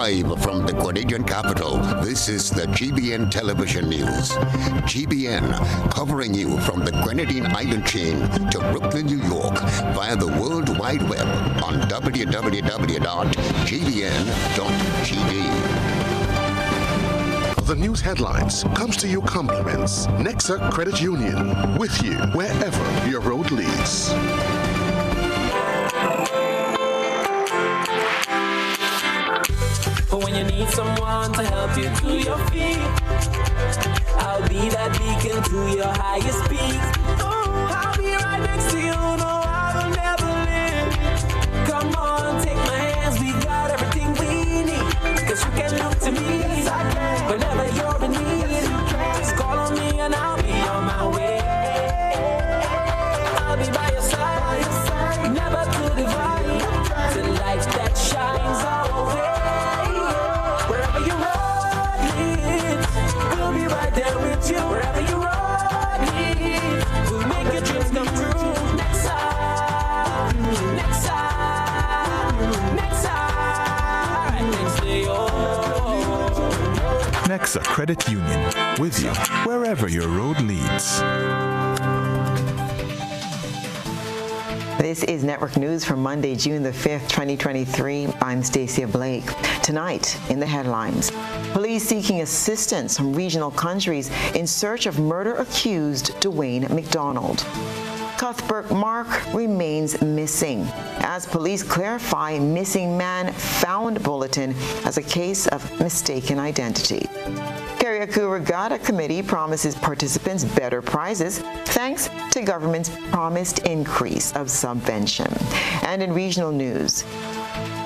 Live from the Grenadian capital, this is the GBN Television News. GBN, covering you from the Grenadine Island chain to Brooklyn, New York, via the World Wide Web on www.gbn.gd. The news headlines comes to you compliments Nexa Credit Union, with you wherever your road leads. When you need someone to help you to your feet, I'll be that beacon to your highest peak. Oh, I'll be right next to you, no, I will never leave. Come on, take my hands, we got everything we need. Cause you can look to me whenever you're in need. Just call on me and I'll be on my way. I'll be by your side, never to divide. The light that shines our way. Wherever you road leads, we'll make your dreams come true. Next time, next time, next time, next day, oh. Nexa Credit Union, with you wherever your road leads. This is Network News for Monday, June the 5th, 2023. I'm Stasia Blake. Tonight, in the headlines, police seeking assistance from regional countries in search of murder-accused Dwayne McDonald. Cuthbert Mark remains missing as police clarify missing man found bulletin as a case of mistaken identity. Kariakou Regatta Committee promises participants better prizes thanks to government's promised increase of subvention. And in regional news,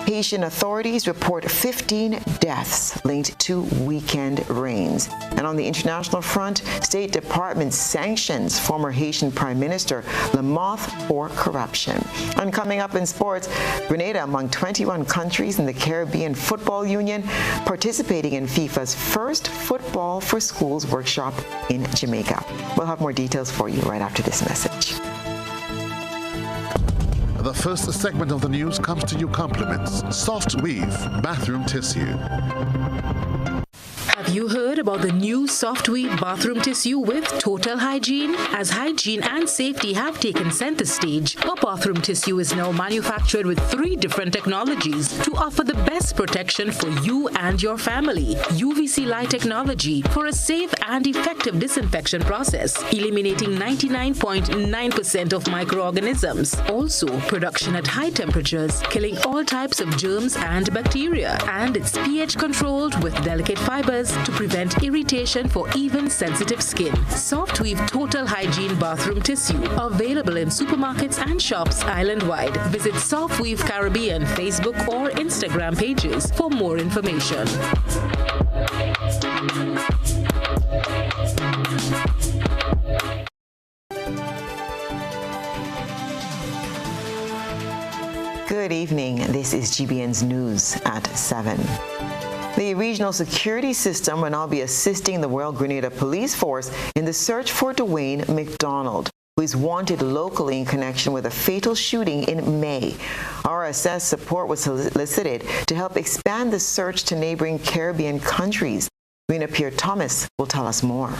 Haitian authorities report 15 deaths linked to weekend rains. And on the international front, State Department sanctions former Haitian Prime Minister Lamoth for corruption. And coming up in sports, Grenada among 21 countries in the Caribbean Football Union participating in FIFA's first Football for Schools workshop in Jamaica. We'll have more details for you right after this message. The first segment of the news comes to you compliments Soft Weave Bathroom Tissue. Have you heard about the new Soft Weave bathroom tissue with total hygiene? As hygiene and safety have taken center stage, our bathroom tissue is now manufactured with 3 different technologies to offer the best protection for you and your family. UVC light technology for a safe and effective disinfection process, eliminating 99.9% of microorganisms. Also, production at high temperatures, killing all types of germs and bacteria. And it's pH controlled with delicate fibers to prevent irritation for even sensitive skin. Soft Weave Total Hygiene Bathroom Tissue, available in supermarkets and shops island-wide. Visit Soft Weave Caribbean Facebook or Instagram pages for more information. Good evening. This is GBN's News at 7. The regional security system will now be assisting the Royal Grenada Police Force in the search for Dwayne McDonald, who is wanted locally in connection with a fatal shooting in May. RSS support was solicited to help expand the search to neighboring Caribbean countries. Rena Pierre-Thomas will tell us more.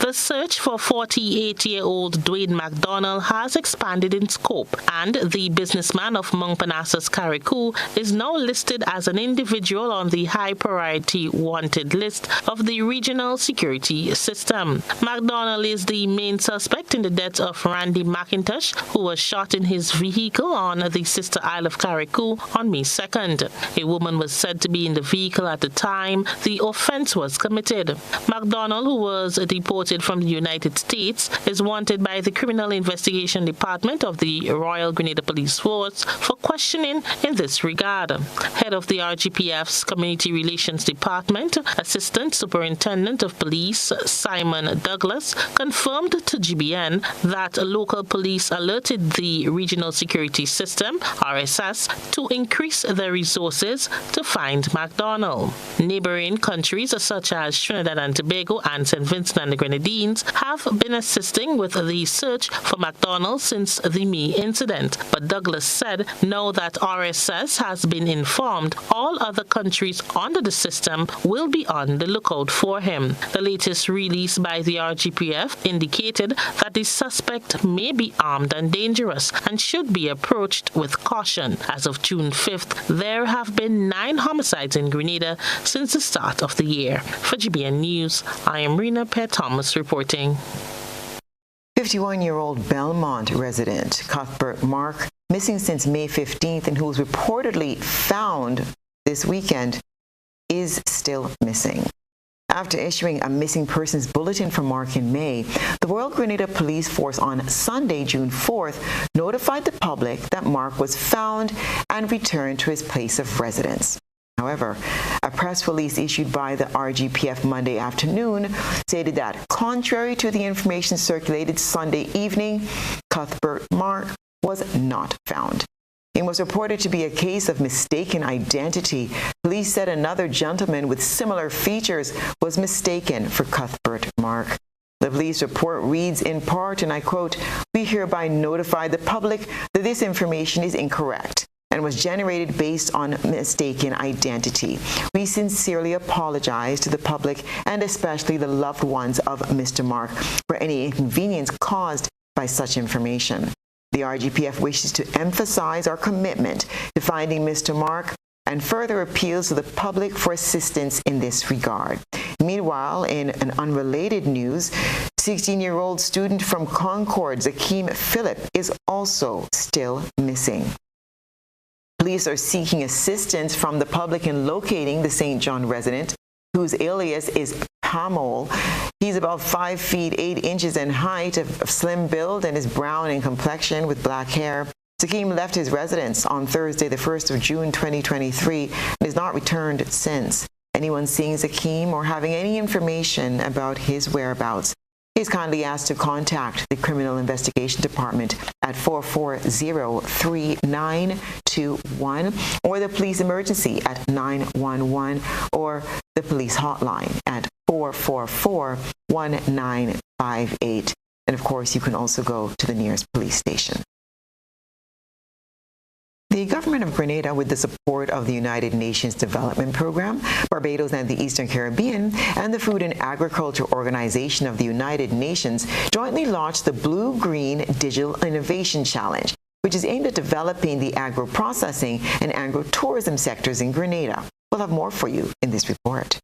The search for 48-year-old Dwayne McDonald has expanded in scope, and the businessman of Montparnasse Karikou is now listed as an individual on the high-priority wanted list of the regional security system. McDonald is the main suspect in the death of Randy McIntosh, who was shot in his vehicle on the sister isle of Karikou on May 2nd. A woman was said to be in the vehicle at the time the offense was committed. McDonald, who was deported from the United States, is wanted by the Criminal Investigation Department of the Royal Grenada Police Force for questioning in this regard. Head of the RGPF's Community Relations Department, Assistant Superintendent of Police Simon Douglas, confirmed to GBN that local police alerted the Regional Security System, RSS, to increase their resources to find McDonald. Neighboring countries such as Trinidad and Tobago and St. Vincent and the Grenadines Deans have been assisting with the search for McDonald since the May incident. But Douglas said now that RSS has been informed, all other countries under the system will be on the lookout for him. The latest release by the RGPF indicated that the suspect may be armed and dangerous and should be approached with caution. As of June 5th, there have been 9 homicides in Grenada since the start of the year. For GBN News, I am Rena Pear-Thomas reporting. 51-year-old Belmont resident Cuthbert Mark, missing since May 15th and who was reportedly found this weekend, is still missing. After issuing a missing persons bulletin for Mark in May, the Royal Grenada Police Force on Sunday, June 4th, notified the public that Mark was found and returned to his place of residence. However, a press release issued by the RGPF Monday afternoon stated that, contrary to the information circulated Sunday evening, Cuthbert Mark was not found. It was reported to be a case of mistaken identity. Police said another gentleman with similar features was mistaken for Cuthbert Mark. The police report reads in part, and I quote, "We hereby notify the public that this information is incorrect and was generated based on mistaken identity. We sincerely apologize to the public and especially the loved ones of Mr. Mark for any inconvenience caused by such information. The RGPF wishes to emphasize our commitment to finding Mr. Mark and further appeals to the public for assistance in this regard." Meanwhile, in an unrelated news, 16-year-old student from Concord, Zakeem Phillip, is also still missing. Police are seeking assistance from the public in locating the St. John resident, whose alias is Pamol. He's about 5 feet 8 inches in height, of slim build, and is brown in complexion with black hair. Zakeem left his residence on Thursday, the 1st of June 2023, and has not returned since. Anyone seeing Zakeem or having any information about his whereabouts is kindly asked to contact the Criminal Investigation Department at 440-3921 or the police emergency at 911 or the police hotline at 444-1958. And of course, you can also go to the nearest police station. The government of Grenada, with the support of the United Nations Development Program, Barbados and the Eastern Caribbean, and the Food and Agriculture Organization of the United Nations, jointly launched the Blue-Green Digital Innovation Challenge, which is aimed at developing the agro-processing and agro-tourism sectors in Grenada. We'll have more for you in this report.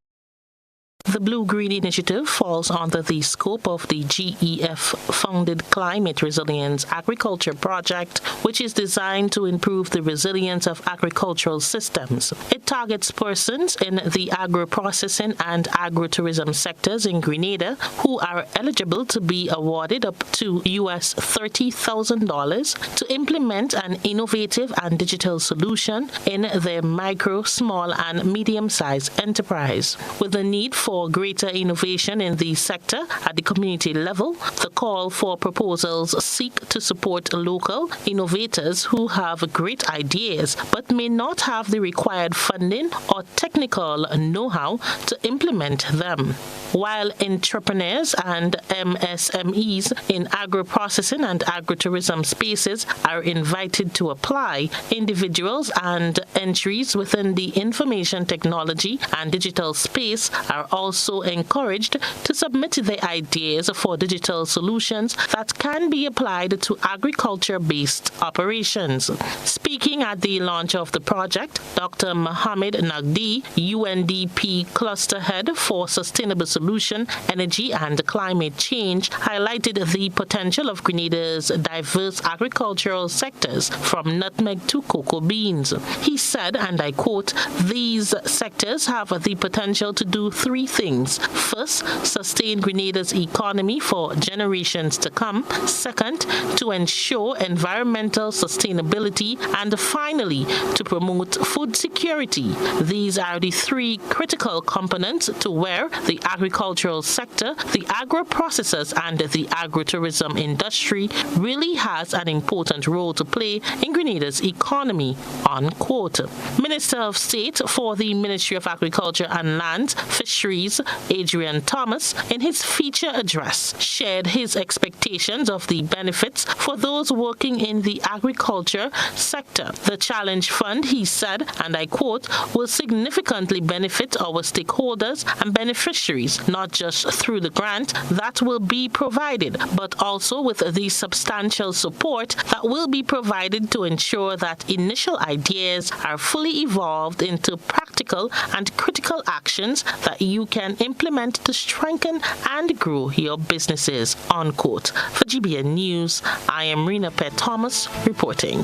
The Blue-Green Initiative falls under the scope of the GEF-funded Climate Resilience Agriculture Project, which is designed to improve the resilience of agricultural systems. It targets persons in the agro-processing and agro-tourism sectors in Grenada who are eligible to be awarded up to US $30,000 to implement an innovative and digital solution in their micro, small, and medium-sized enterprise. With the need for greater innovation in the sector at the community level, the call for proposals seek to support local innovators who have great ideas but may not have the required funding or technical know-how to implement them. While entrepreneurs and MSMEs in agro-processing and agro-tourism spaces are invited to apply, individuals and entries within the information technology and digital space are also encouraged to submit their ideas for digital solutions that can be applied to agriculture-based operations. Speaking at the launch of the project, Dr. Mohamed Nagdi, UNDP Cluster Head for Sustainable Solution, Energy and Climate Change, highlighted the potential of Grenada's diverse agricultural sectors from nutmeg to cocoa beans. He said, and I quote, "These sectors have the potential to do 3 things. First, sustain Grenada's economy for generations to come. Second, to ensure environmental sustainability. And finally, to promote food security. These are the 3 critical components to where the agricultural sector, the agro-processors, and the agro-tourism industry really has an important role to play in Grenada's economy," unquote. Minister of State for the Ministry of Agriculture and Lands, Fisheries Fisheries, Adrian Thomas, in his feature address, shared his expectations of the benefits for those working in the agriculture sector. The Challenge Fund, he said, and I quote, will significantly benefit our stakeholders and beneficiaries, not just through the grant that will be provided, but also with the substantial support that will be provided to ensure that initial ideas are fully evolved into practical and critical actions that you can implement to strengthen and grow your businesses, unquote. For GBN News, I am Rena Pett Thomas reporting.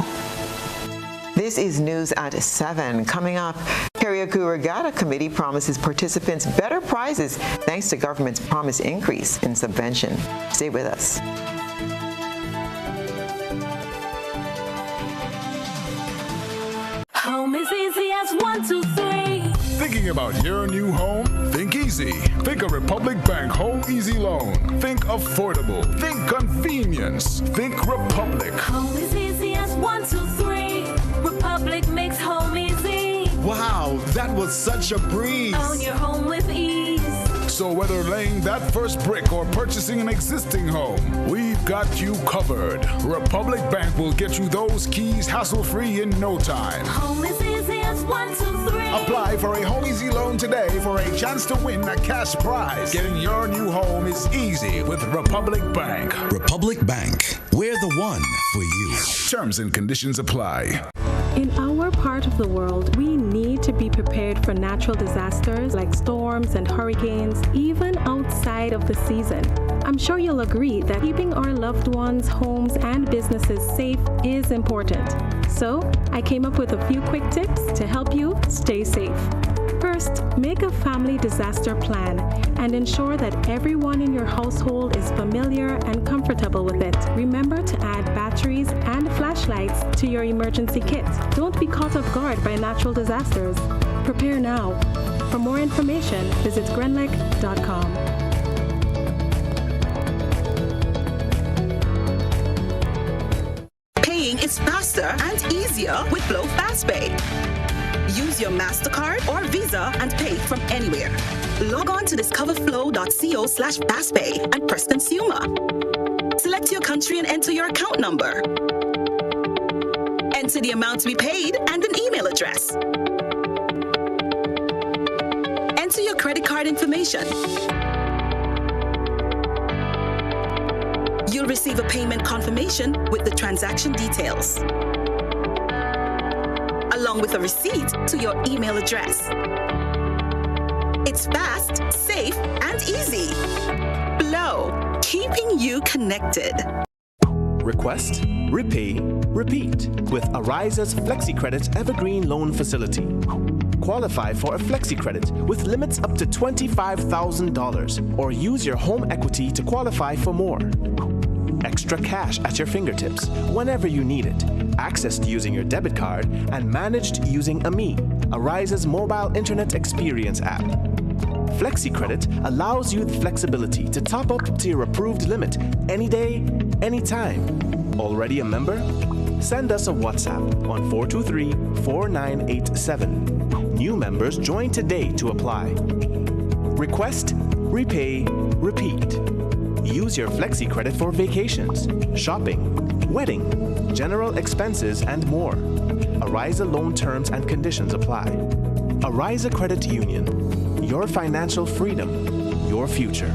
This is news at 7. Coming up, Karakou Regatta Committee promises participants better prizes thanks to government's promised increase in subvention. Stay with us. Home is easy as 1, 2, 3. Thinking about your new home? Think easy. Think a Republic Bank Home Easy Loan. Think affordable. Think convenience. Think Republic. Home is easy as 1, 2, 3. Republic makes home easy. Wow, that was such a breeze. Own your home with ease. So whether laying that first brick or purchasing an existing home, we've got you covered. Republic Bank will get you those keys hassle-free in no time. Home is easy as 1, 2, 3. Apply for a Home Easy Loan today for a chance to win a cash prize. Getting your new home is easy with Republic Bank. Republic Bank, we're the one for you. Terms and conditions apply. In our part of the world, we need to be prepared for natural disasters like storms and hurricanes, even outside of the season. I'm sure you'll agree that keeping our loved ones, homes, and businesses safe is important. So, I came up with a few quick tips to help you stay safe. First, make a family disaster plan and ensure that everyone in your household is familiar and comfortable with it. Remember to add batteries and flashlights to your emergency kit. Don't be caught off guard by natural disasters. Prepare now. For more information, visit grenlec.com. Paying is faster and easier with Glow FastPay. Use your MasterCard or Visa and pay from anywhere. Log on to discoverflow.co/fastpay and press Consumer. Select your country and enter your account number. Enter the amount to be paid and an email address. Enter your credit card information. You'll receive a payment confirmation with the transaction details, along with a receipt to your email address. It's fast, safe, and easy. Flow, keeping you connected. Request, repay, repeat with Ariza's FlexiCredit Evergreen Loan Facility. Qualify for a FlexiCredit with limits up to $25,000 or use your home equity to qualify for more. Extra cash at your fingertips whenever you need it, accessed using your debit card, and managed using AMI, Ariza's mobile internet experience app. FlexiCredit allows you the flexibility to top up to your approved limit any day, anytime. Already a member? Send us a WhatsApp on 423-4987. New members join today to apply. Request, repay, repeat. Use your FlexiCredit for vacations, shopping, wedding, general expenses, and more. Ariza loan terms and conditions apply. Ariza Credit Union. Your financial freedom, your future.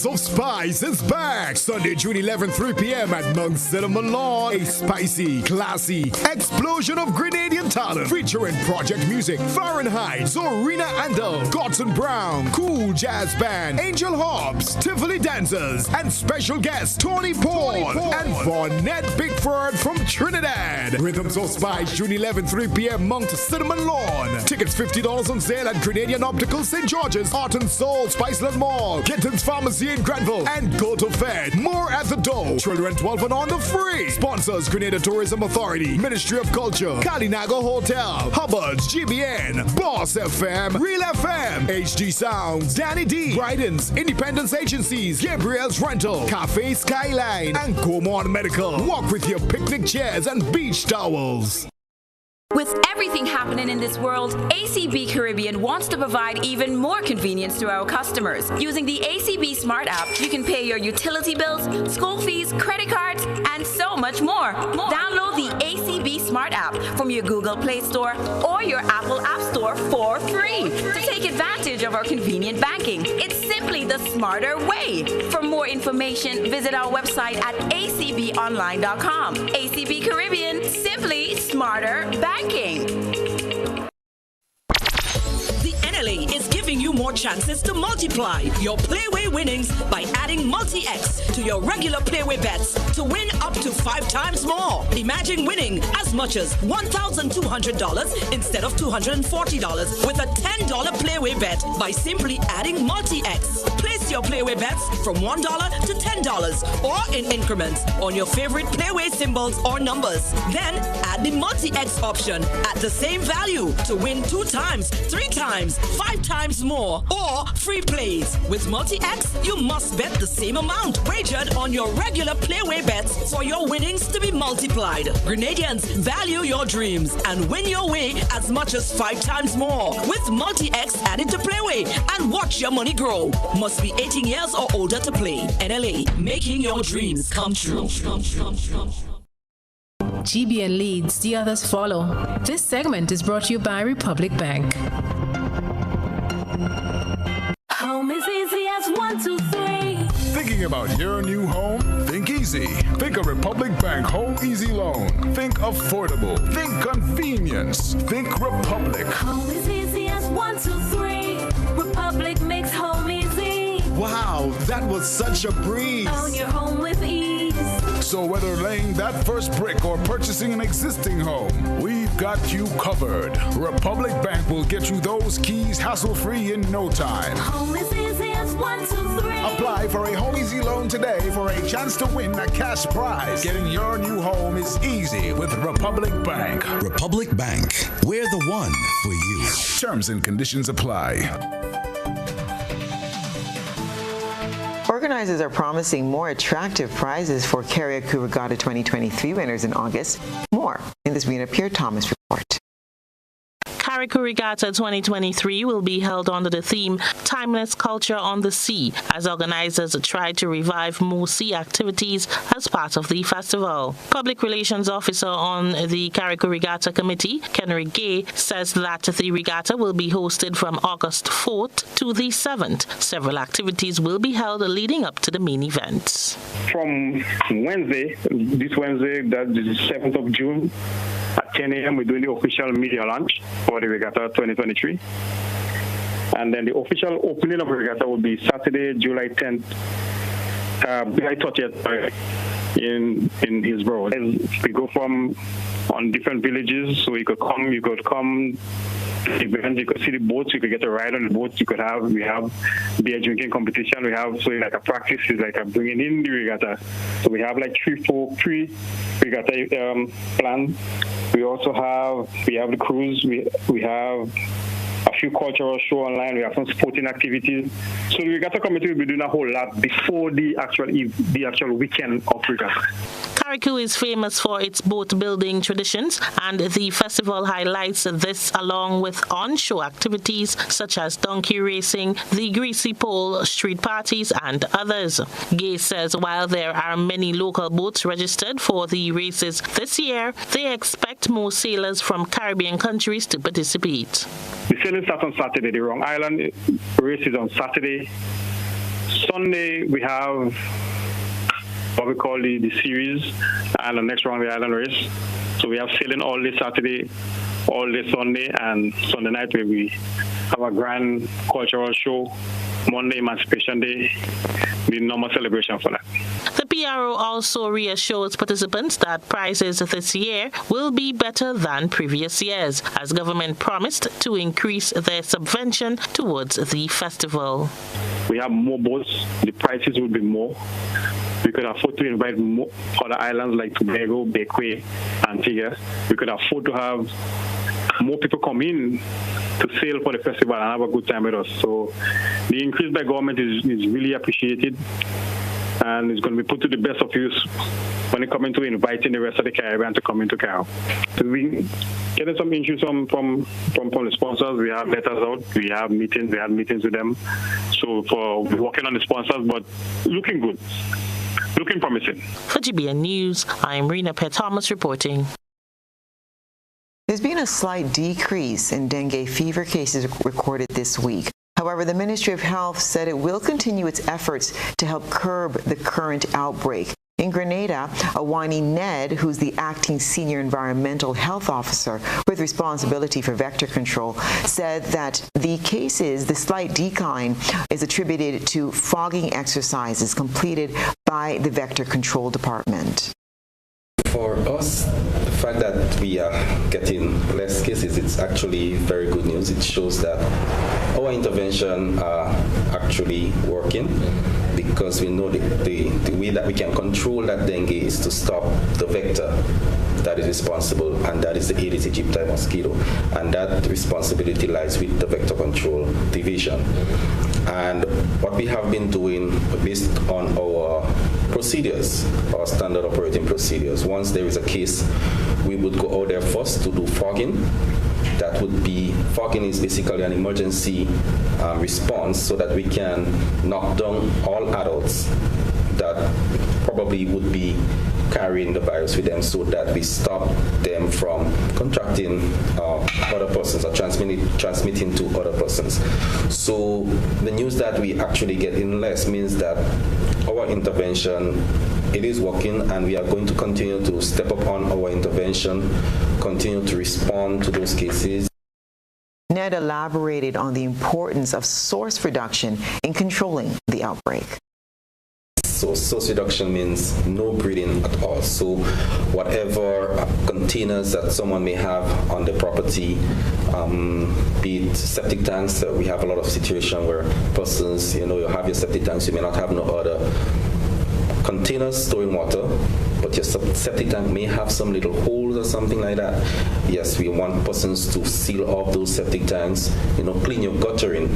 Of Spice is back Sunday, June 11th, 3 p.m. at Mount Cinnamon Lawn. A spicy, classy explosion of Grenadian talent featuring Project Music, Fahrenheit, Zorina Andel, Godson Brown, Cool Jazz Band, Angel Hobbs, Tivoli Dancers, and special guest Tony Paul and Vonette Bickford from Trinidad. Rhythms of Spice, June 11th, 3 p.m. Mount Cinnamon Lawn. Tickets $50 on sale at Grenadian Optical, St. George's, Art and Soul, Spiceland Mall, Kittens Pharmacy, in Granville, and go to Fed. More at the door. Children 12 and on the free. Sponsors Grenada Tourism Authority, Ministry of Culture, Kalinago Hotel, Hubbard's, GBN, Boss FM, Real FM, HD Sounds, Danny D, Bryden's, Independence Agencies, Gabriel's Rental, Cafe Skyline, and Comon Medical. Walk with your picnic chairs and beach towels. With everything happening in this world, ACB Caribbean wants to provide even more convenience to our customers. Using the ACB Smart app, you can pay your utility bills, school fees, credit cards, and so much more. Download the ACB Smart app from your Google Play Store or your Apple App Store for free to take advantage of our convenient banking. It's simply the smarter way. For more information, visit our website at acbonline.com. ACB Caribbean, simply smarter banking. The NLA is giving you more chances to multiply your Playway winnings by adding Multi-X to your regular Playway bets to win up to 5 times more. Imagine winning as much as $1,200 instead of $240 with a $10 Playway bet by simply adding Multi-X. Place your Playway bets from $1 to $10 or in increments on your favorite Playway symbols or numbers. Then add the Multi-X option at the same value to win 2 times, 3 times, 5 times more, or free plays. With Multi-X, you must bet the same amount wagered on your regular Playway bets for your winnings to be multiplied. Grenadians, value your dreams and win your way as much as 5 times more with Multi-X added to Playway and watch your money grow. Must be 18 years or older to play. NLA, making your dreams come true. GBN leads, the others follow. This segment is brought to you by Republic Bank. Home is easy as 1, 2, 3. Thinking about your new home? Think easy. Think a Republic Bank Home Easy Loan. Think affordable. Think convenience. Think Republic. Home is easy as 1, 2, 3. Republic makes home easy. Wow, that was such a breeze. Own your home with ease. So whether laying that first brick or purchasing an existing home, we've got you covered. Republic Bank will get you those keys hassle-free in no time. Home is easy as 1, 2, 3. Apply for a Home Easy Loan today for a chance to win a cash prize. Getting your new home is easy with Republic Bank. Republic Bank, we're the one for you. Terms and conditions apply. Organizers are promising more attractive prizes for Carriacou Regatta 2023 winners in August. More in this Rena Pierre-Thomas report. Carriacou Regatta 2023 will be held under the theme Timeless Culture on the Sea, as organizers try to revive more sea activities as part of the festival. Public Relations Officer on the Carriacou Regatta Committee, Kenrick Gay, says that the regatta will be hosted from August 4th to the 7th. Several activities will be held leading up to the main events. From Wednesday, this Wednesday, that is the 7th of June, at 10 a.m., we're doing the official media launch for the Regatta 2023. And then the official opening of the regatta will be Saturday, July 10th, July 30th in Hillsborough. We go from on different villages, so you could come events, you could see the boats, you could get a ride on the boats, we have beer drinking competition, like a practice is like a bringing in the regatta. So we have like 3-4 pre-regatta plans. We also have the cruise, we have a few cultural shows online, we have some sporting activities. So the regatta committee will be doing a whole lot before the actual weekend of regatta. Carriacou is famous for its boat building traditions, and the festival highlights this along with on-show activities such as donkey racing, the greasy pole, street parties, and others. Gay says while there are many local boats registered for the races this year, they expect more sailors from Caribbean countries to participate. The sailing starts on Saturday. The Wrong Island race is on Saturday. Sunday, we have what we call the series, and the next Wrong Island race. So we have sailing all day Saturday, all day Sunday, and Sunday night where we have a grand cultural show. Monday, Emancipation Day, the normal celebration for that. The PRO also reassures participants that prizes this year will be better than previous years, as government promised to increase their subvention towards the festival. we have more boats, the prices would be more. We could afford to invite more other islands like Tobago, Bequia, Antigua. We could afford to have more people come in to sail for the festival and have a good time with us. So the increase by government is really appreciated, and it's going to be put to the best of use when it comes to inviting the rest of the Caribbean to come into Carol. So we getting some issues from the sponsors. We have letters out. We have meetings. We had meetings with them. So for working on the sponsors, but looking good. Looking promising. For GBN News, I'm Rena Pett-Thomas reporting. There's been a slight decrease in dengue fever cases recorded this week. However, the Ministry of Health said it will continue its efforts to help curb the current outbreak. In Grenada, Awani Ned, who's the acting senior environmental health officer with responsibility for vector control, said that the slight decline is attributed to fogging exercises completed by the vector control department. For us, the fact that we are getting less cases, it's actually very good news. It shows that our intervention are actually working, because we know the way that we can control that dengue is to stop the vector that is responsible, and that is the Aedes aegypti mosquito. And that responsibility lies with the Vector Control Division. And what we have been doing based on our procedures, our standard operating procedures, once there is a case, we would go out there first to do fogging. Fogging is basically an emergency response so that we can knock down all adults that probably would be carrying the virus with them, so that we stop them from contracting other persons or transmitting to other persons. So the news that we actually get in less means that our intervention, it is working, and we are going to continue to step up on our intervention, continue to respond to those cases. Ned elaborated on the importance of source reduction in controlling the outbreak. So source reduction means no breeding at all. So whatever containers that someone may have on the property, be it septic tanks, we have a lot of situations where persons, you have your septic tanks, you may not have no other containers storing water, but your septic tank may have some little holes or something like that. Yes, we want persons to seal off those septic tanks, clean your guttering.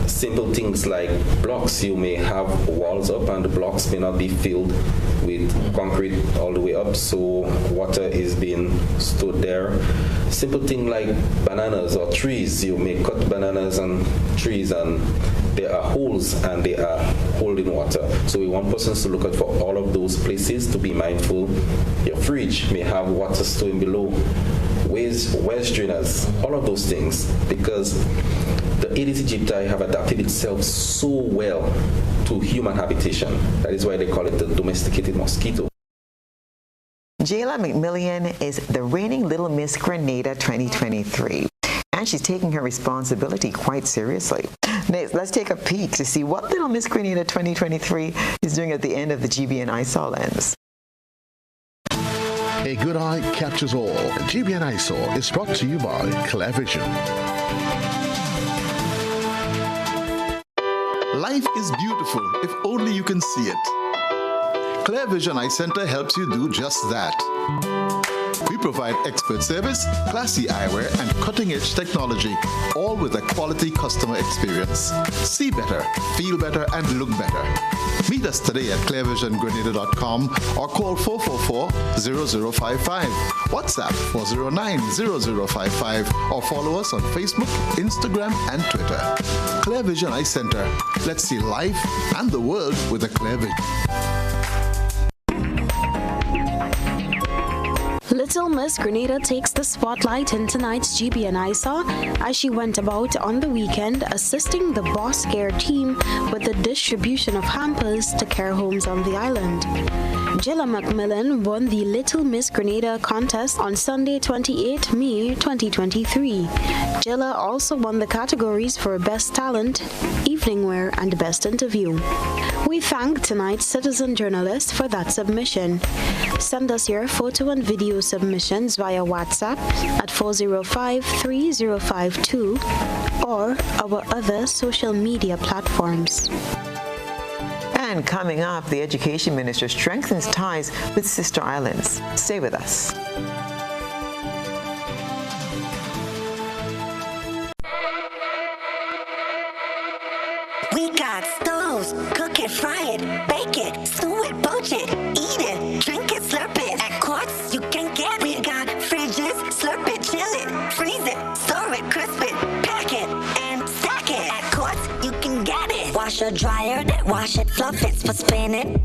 Simple things like blocks, you may have walls up and the blocks may not be filled with concrete all the way up, so water is being stored there. Simple thing like bananas or trees, you may cut bananas and trees and there are holes and they are holding water. So we want persons to look out for all of those places, to be mindful. Your fridge may have water storing below, waste drainers, all of those things, because the Aedes aegypti have adapted itself so well to human habitation. That is why they call it the domesticated mosquito. Jayla McMillian is the reigning Little Miss Grenada 2023, and she's taking her responsibility quite seriously. Next, let's take a peek to see what Little Miss Grenada 2023 is doing at the end of the GBN ISOL lens. A good eye captures all. GBN ISOL is brought to you by ClearVision. Life is beautiful if only you can see it. ClearVision Eye Center helps you do just that. We provide expert service, classy eyewear, and cutting-edge technology, all with a quality customer experience. See better, feel better, and look better. Meet us today at clearvisiongrenada.com or call 444-0055, WhatsApp 409-0055, or follow us on Facebook, Instagram, and Twitter. ClearVision Eye Center. Let's see life and the world with a clear vision. Little Miss Grenada takes the spotlight in tonight's GBN ISA as she went about on the weekend assisting the Boss Care team with the distribution of hampers to care homes on the island. Jilla McMillan won the Little Miss Grenada contest on Sunday, 28 May 2023. Jilla also won the categories for Best Talent, Evening Wear, and Best Interview. We thank tonight's citizen journalist for that submission. Send us your photo and video submissions via WhatsApp at 405-3052 or our other social media platforms. And coming up, the Education Minister strengthens ties with sister islands. Stay with us. We got stoves, cook it, fry it, bake it, stew it, poach it, eat it, drink it, slurp it. At Quartz, you can get it. We got fridges, slurp it, chill it, freeze it, store it, crisp it, pack it, and stack it. At Quartz, you can get it. Wash or dryer it, wash it, fluff it, for spin it,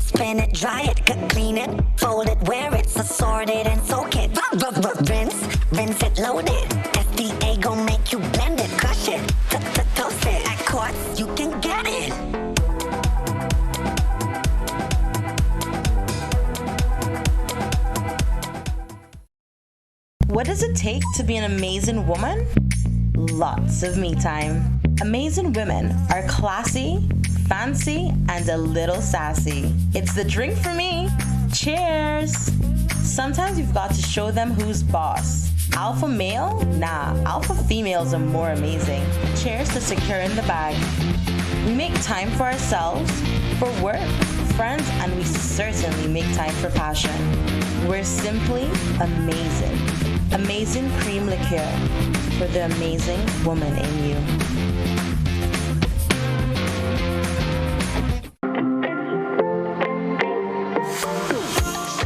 dry it, clean it, fold it, wear it, assort it, and soak it. Rinse it, load it. SDA gon' make you blend it, crush it, toast it. At Quartz, you can get it. What does it take to be an amazing woman? Lots of me time. Amazing women are classy, fancy, and a little sassy. It's the drink for me. Cheers! Sometimes you've got to show them who's boss. Alpha male? Nah, alpha females are more amazing. Cheers to securing the bag. We make time for ourselves, for work, friends, and we certainly make time for passion. We're simply amazing. Amazing cream liqueur for the amazing woman in you.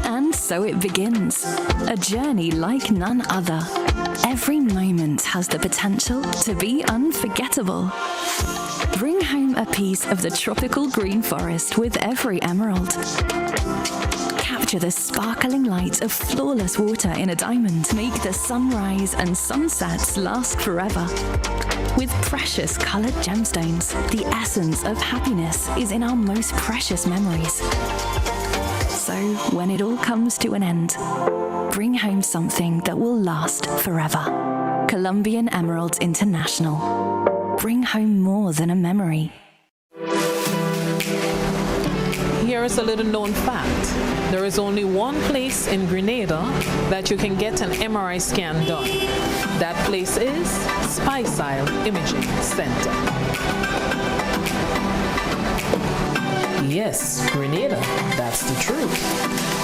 And so it begins, a journey like none other. Every moment has the potential to be unforgettable. Bring home a piece of the tropical green forest with every emerald. Capture the sparkling light of flawless water in a diamond. Make the sunrise and sunsets last forever. With precious colored gemstones, the essence of happiness is in our most precious memories. So, when it all comes to an end, bring home something that will last forever. Colombian Emeralds International. Bring home more than a memory. Here is a little known fact. There is only one place in Grenada that you can get an MRI scan done. That place is Stasia Imaging Center. Yes, Grenada, that's the truth.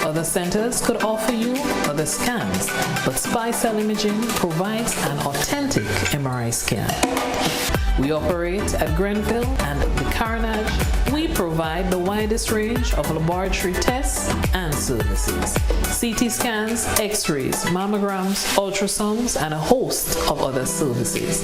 Other centers could offer you other scans, but Stasia Imaging provides an authentic MRI scan. We operate at Grenville and the Carnage. We provide the widest range of laboratory tests and services. CT scans, x-rays, mammograms, ultrasounds, and a host of other services.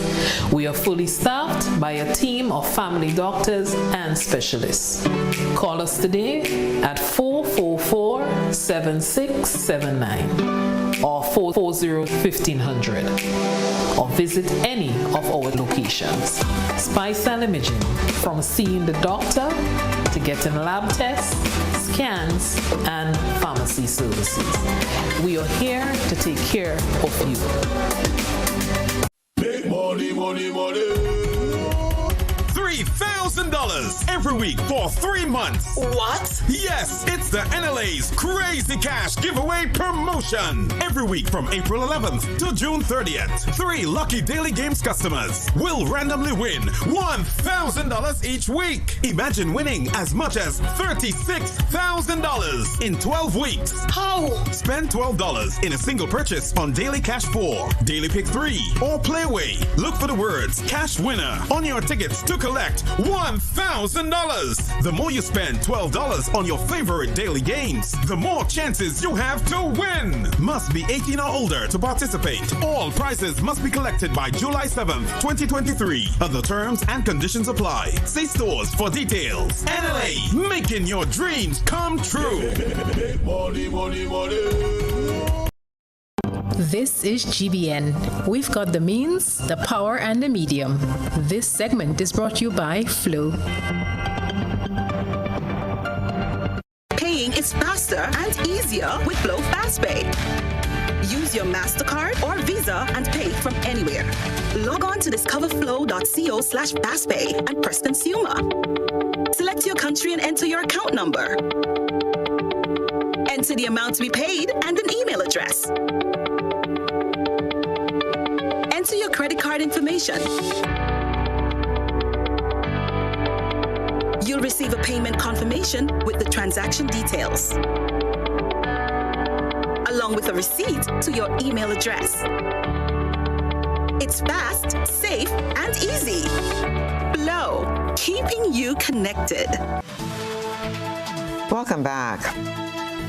We are fully staffed by a team of family doctors and specialists. Call us today at 444-7679 or 440-1500 or visit any of our locations. Stasia Imaging, from seeing the doctor to getting lab tests, scans, and pharmacy services. We are here to take care of you. Make money, money, money. $3,000 every week for 3 months. What? Yes, it's the NLA's Crazy Cash Giveaway Promotion. Every week from April 11th to June 30th, 3 lucky Daily Games customers will randomly win $1,000 each week. Imagine winning as much as $36,000 in 12 weeks. How? Spend $12 in a single purchase on Daily Cash 4, Daily Pick 3, or Playway. Look for the words Cash Winner on your tickets to collect $1,000. The more you spend $12 on your favorite daily games, the more chances you have to win. Must be 18 or older to participate. All prizes must be collected by July 7th, 2023. Other terms and conditions apply. See stores for details. NLA, making your dreams come true. Money, money, money. This is GBN. We've got the means, the power, and the medium. This segment is brought to you by Flow. Paying is fast faster and easier with Glow FastPay. Use your MasterCard or Visa and pay from anywhere. Log on to discoverflow.co/fastpay and press Consumer. Select your country and enter your account number. Enter the amount to be paid and an email address. Enter your credit card information. You'll receive a payment confirmation with the transaction details, along with a receipt to your email address. It's fast, safe, and easy. Flow, keeping you connected. Welcome back.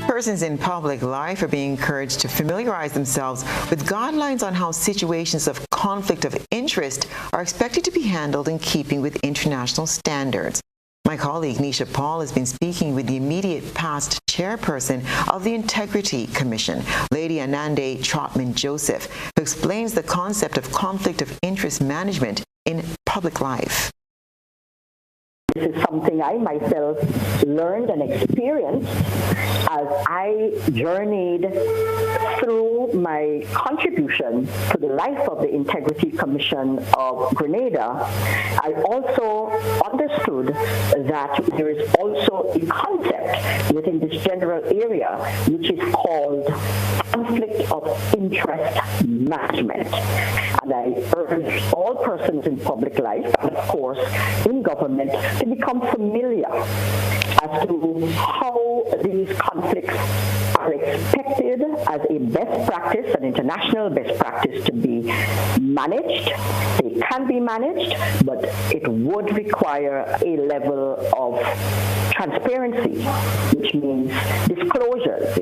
Persons in public life are being encouraged to familiarize themselves with guidelines on how situations of conflict of interest are expected to be handled in keeping with international standards. My colleague Nisha Paul has been speaking with the immediate past chairperson of the Integrity Commission, Lady Anande Trotman-Joseph, who explains the concept of conflict of interest management in public life. This is something I myself learned and experienced as I journeyed through my contribution to the life of the Integrity Commission of Grenada. I also understood that there is also a concept within this general area which is called conflict of interest management. And I urge all persons in public life, and of course in government, to become familiar as to how these conflicts are expected as a best practice, an international best practice, to be managed. They can be managed, but it would require a level of transparency, which means disclosures.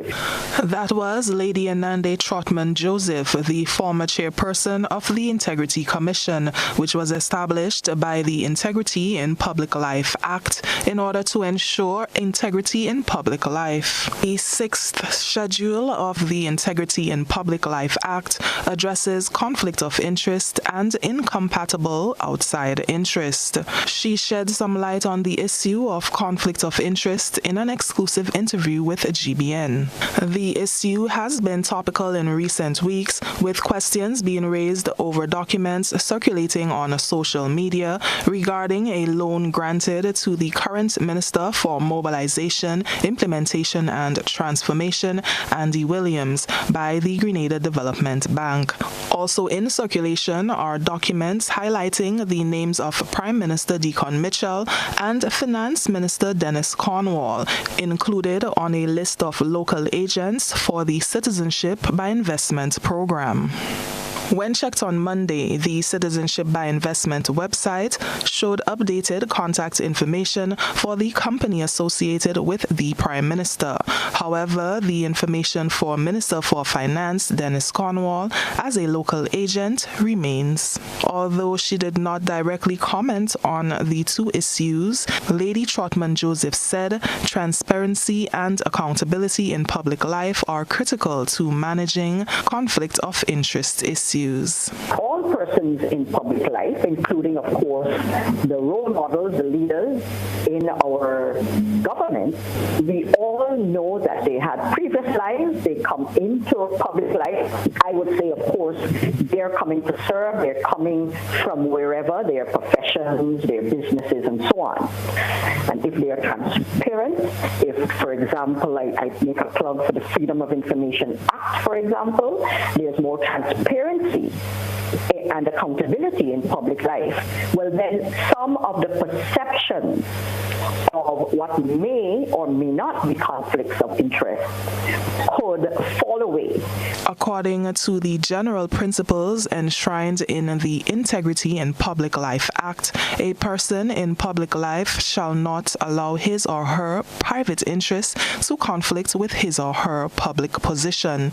That was Lady Anande Trotman-Joseph, the former chairperson of the Integrity Commission, which was established by the Integrity in Public Life Act in order to ensure integrity in public life. The 6th schedule of the Integrity in Public Life Act addresses conflict of interest and incompatible outside interest. She shed some light on the issue of conflict of interest in an exclusive interview with GBN. The issue has been topical in recent weeks, with questions being raised over documents circulating on social media regarding a loan granted to the current Minister for Mobilization, Implementation and Transformation, Andy Williams, by the Grenada Development Bank. Also in circulation are documents highlighting the names of Prime Minister Deacon Mitchell and Finance Minister Dennis Cornwall, included on a list of local agents for the Citizenship by Investment program. When checked on Monday, the Citizenship by Investment website showed updated contact information for the company associated with the Prime Minister. However, the information for Minister for Finance, Dennis Cornwall, as a local agent remains. Although she did not directly comment on the two issues, Lady Trotman-Joseph said transparency and accountability in public life are critical to managing conflict of interest issues. All persons in public life, including, of course, the role models, the leaders in our government, we all know that they had previous lives, they come into public life. I would say, of course, they're coming to serve, they're coming from wherever, their professions, their businesses, and so on. And if they are transparent, if, for example, I make a plug for the Freedom of Information Act, for example, there's more transparency and accountability in public life, well then some of the perceptions of what may or may not be conflicts of interest could fall away. According to the general principles enshrined in the Integrity in Public Life Act, a person in public life shall not allow his or her private interests to conflict with his or her public position.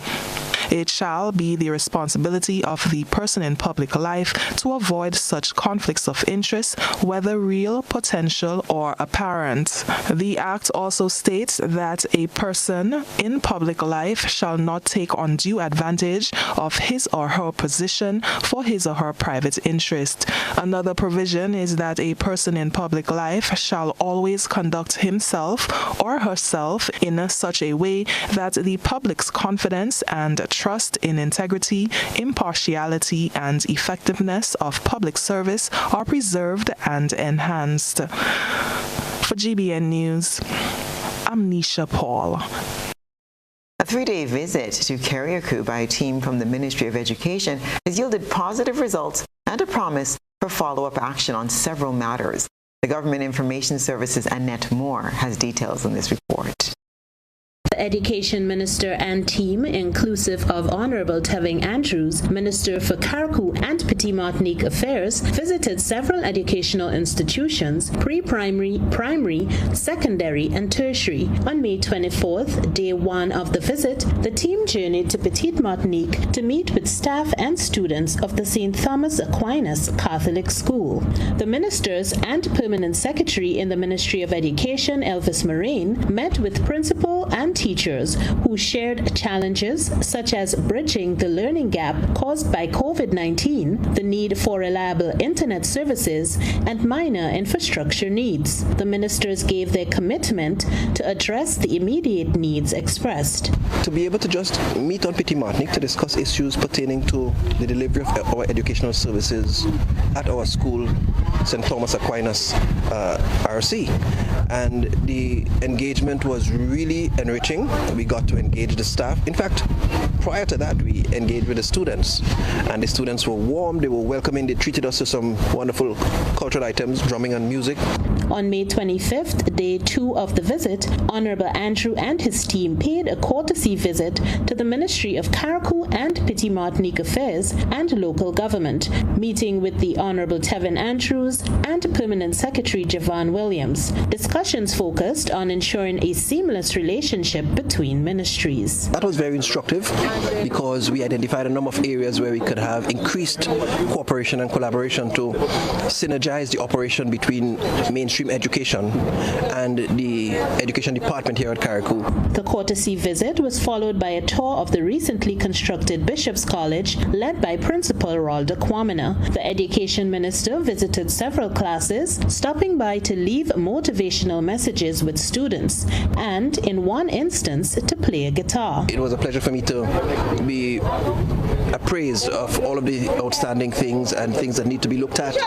It shall be the responsibility of the person in public life to avoid such conflicts of interest, whether real, potential, or apparent. The Act also states that a person in public life shall not take undue advantage of his or her position for his or her private interest. Another provision is that a person in public life shall always conduct himself or herself in such a way that the public's confidence and trust in integrity, impartiality, and effectiveness of public service are preserved and enhanced. For GBN News, I'm Nisha Paul. A 3-day visit to Carriacou by a team from the Ministry of Education has yielded positive results and a promise for follow-up action on several matters. The Government Information Services Annette Moore has details in this report. The Education Minister and team, inclusive of Honorable Tevin Andrews, Minister for Carriacou and Petit Martinique Affairs, visited several educational institutions, pre-primary, primary, secondary, and tertiary. On May 24th, day 1 of the visit, the team journeyed to Petit Martinique to meet with staff and students of the St. Thomas Aquinas Catholic School. The ministers and permanent secretary in the Ministry of Education, Elvis Moraine, met with principal and teachers who shared challenges such as bridging the learning gap caused by COVID-19, the need for reliable internet services, and minor infrastructure needs. The ministers gave their commitment to address the immediate needs expressed. To be able to just meet on Petit Martinique to discuss issues pertaining to the delivery of our educational services at our school, St. Thomas Aquinas RC. And the engagement was really enriching. We got to engage the staff. In fact, prior to that, we engaged with the students, and the students were warm, they were welcoming, they treated us to some wonderful cultural items, drumming and music. On May 25th, day 2 of the visit, Honorable Andrew and his team paid a courtesy visit to the Ministry of Carriacou and Petit Martinique Affairs and local government, meeting with the Honorable Tevin Andrews and Permanent Secretary Javon Williams. Discussions focused on ensuring a seamless relationship between ministries. That was very instructive because we identified a number of areas where we could have increased cooperation and collaboration to synergize the operation between mainstream education and the education department here at Carriacou. The courtesy visit was followed by a tour of the recently constructed Bishop's College led by Principal Ralda Kwamina. The Education Minister visited several classes, stopping by to leave motivational messages with students and, in one instance, to play a guitar. It was a pleasure for me to be appraised of all of the outstanding things and things that need to be looked at